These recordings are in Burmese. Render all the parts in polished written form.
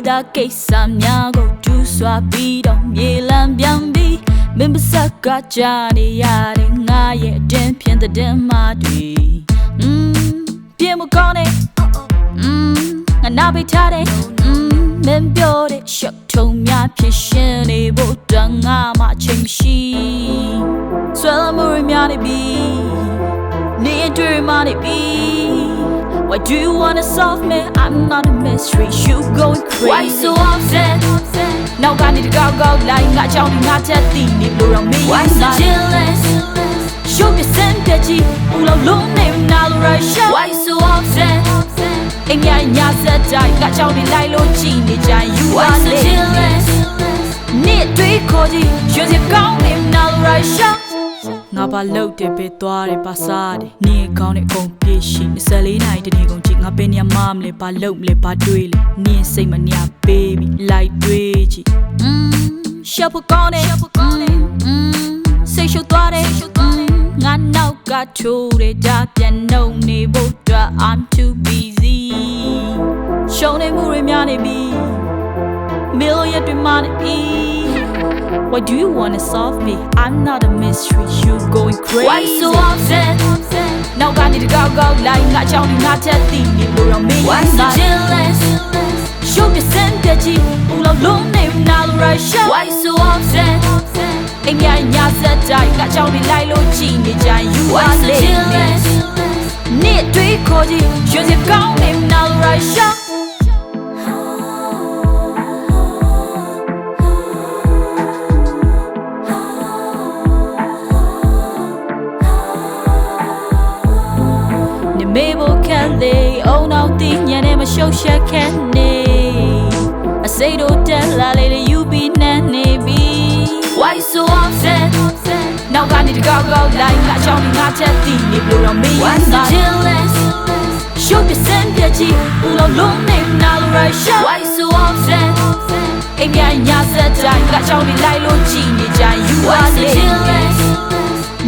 တာကိစ္စများကိုဒူးစွာပြီးတော့မြေလံပြန်ပြီးမင်းပါစကကြားနေရတယ်ငါရဲ့အတင်းဖြင့်တဲ့မှတွေပြေမကောင်းနဲ့ငါနာပိတ်ထားတယ်မင်းပြောတဲ့ရှောက်ထုံများဖြစ်ရှင်နေဖို့တန်ငါမှချိန်မရှိဆွဲလမ်းမှုရများနေပြီနေတွေ့မှနေပြီWhy do you wanna solve me? I'm not a mystery. You going crazy. Why so upset? Now I need to go like I don't need to think it blow on me. Why so jealous? Show me sympathy. All alone name now right show. Why so upset? Ain't ya said I got you the lie low genie jai. You are so jealous. Need three cody. Shows you go name now right show.ငါပါလို့တဲ့ပဲသွားတယ်ပါစားတယ်နေကောင်းတဲ့အကုန်ပြေးရှိ24နိုင်တနေ့ကုန်ကြည့်ငါပဲညမမလဲပါလို့မလဲပါတွေးလေနင်းစိတ်မညပေးပြီလိုက်တွေးကြည့်ရှောက်ဖို့ကောင်းတယ်စိတ်ရှုပ်သွားတယ်ငါနောက်ကချိုးတယ်ဒါပြန်နှုံနေဖို့အတွက် I'm too busy ရှုံးနေမှုတွေများနေပြီ million တွေမှနေပြီWhy do you wanna solve me? I'm not a mystery. You going crazy. Why so upset? Now I need to go like I don't need to think it blow on me. Why so jealous? Show me sympathy. All alone name now right show. Why so upset? Ain't ya said I got you the lie low genie jai. You are so jealous. Need three cody. Shows you go name now right show.မေဖို့ခက်လေအုံနောက်တင်းညနေမရှုပ်ရှက်ခက်နေအစိတ်တို့တက်လာလေ you be နဲ့နေပြီ Why so upset Now I need to go like ငါချောင်းငါချက်တီးနေလို့တော့မေး Why so jealous Show me sympathy ဦးလုံးလုံးနေနာလို့ right show Why so upset အိမ်ပြန်ညဆက်တိုင်းငါချောင်းနေလိုက်လို့ကြည့်နေကြ You are so jealous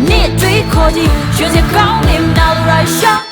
နေ့တွေခေါ်ကြည့်ရွှေစကောင်းနေနာလို့ right show